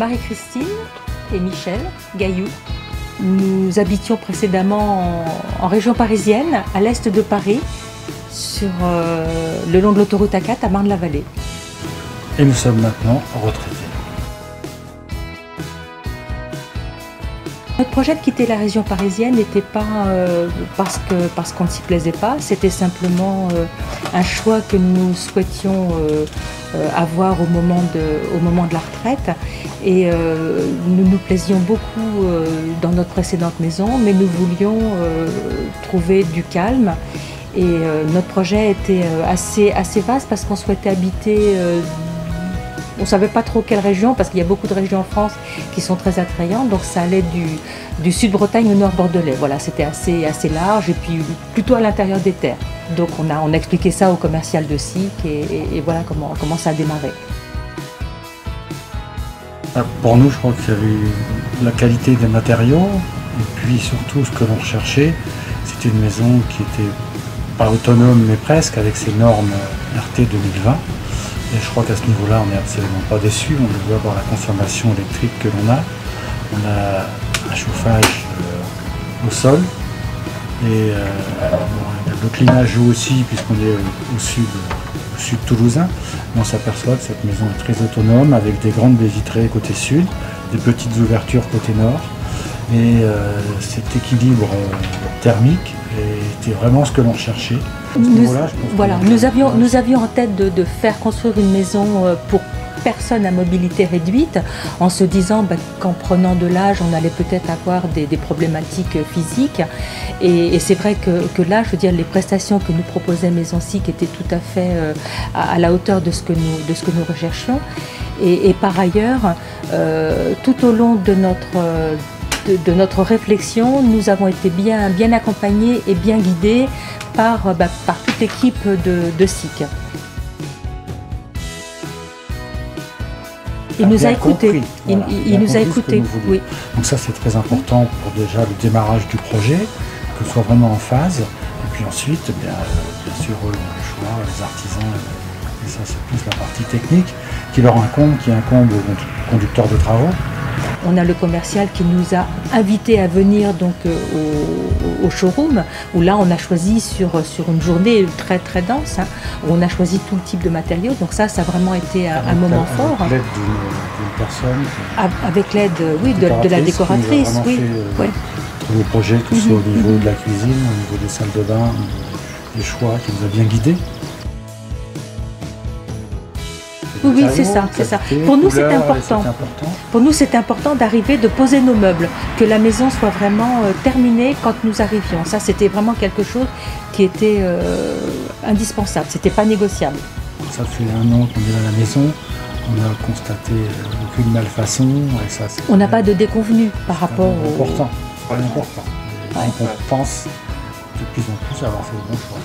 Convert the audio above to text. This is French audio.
Marie-Christine et Michel Gailloux. Nous habitions précédemment en région parisienne, à l'est de Paris, le long de l'autoroute A4 à Marne-la-Vallée. Et nous sommes maintenant retraités. Notre projet de quitter la région parisienne n'était pas parce qu'on ne s'y plaisait pas, c'était simplement un choix que nous souhaitions avoir au moment de la retraite. Et nous nous plaisions beaucoup dans notre précédente maison, mais nous voulions trouver du calme. Et notre projet était assez vaste parce qu'on souhaitait habiter. On ne savait pas trop quelle région, parce qu'il y a beaucoup de régions en France qui sont très attrayantes, donc ça allait du sud-Bretagne au nord bordelais. Voilà, c'était assez large et puis plutôt à l'intérieur des terres. Donc on a expliqué ça au commercial de SIC et voilà comment ça a démarré. Pour nous, je crois qu'il y avait la qualité des matériaux et puis surtout ce que l'on recherchait, c'était une maison qui était pas autonome mais presque, avec ses normes RT 2020. Et je crois qu'à ce niveau-là, on n'est absolument pas déçu. On le voit par la consommation électrique que l'on a. On a un chauffage au sol. Et le climat joue aussi, puisqu'on est au sud toulousain. Mais on s'aperçoit que cette maison est très autonome, avec des grandes baies vitrées côté sud, des petites ouvertures côté nord. Et cet équilibre thermique était vraiment ce que l'on recherchait. Nous avions en tête de faire construire une maison pour personnes à mobilité réduite, en se disant qu'en prenant de l'âge, on allait peut-être avoir des problématiques physiques. Et c'est vrai que là, je veux dire, les prestations que nous proposait Maison SIC étaient tout à fait à la hauteur de ce que nous recherchions. Et par ailleurs, tout au long de notre réflexion, nous avons été bien accompagnés et bien guidés par toute l'équipe de SIC. Il nous a écoutés. Il nous a écoutés, oui. Donc ça, c'est très important pour déjà le démarrage du projet, que ce soit vraiment en phase. Et puis ensuite, bien sûr, le choix, les artisans, et ça, c'est plus la partie technique qui incombe aux conducteurs de travaux. On a le commercial qui nous a invités à venir donc au showroom, où là on a choisi sur une journée très très dense, où on a choisi tout le type de matériaux. Donc ça a vraiment été un moment fort. Avec l'aide d'une personne. Avec l'aide, oui, de la décoratrice, oui. Tous vos projets, que ce soit au niveau de la cuisine, au niveau des salles de bain, au niveau des choix, qui nous a bien guidés. Oui, c'est ça. Pour nous, c'est important. Pour nous, c'est important d'arriver, de poser nos meubles, que la maison soit vraiment terminée quand nous arrivions. Ça, c'était vraiment quelque chose qui était indispensable. C'était pas négociable. Ça fait 1 an qu'on est à la maison. On a constaté aucune malfaçon. Et ça, on n'a pas de déconvenus par rapport au... C'est important. On pense de plus en plus avoir fait le bon choix.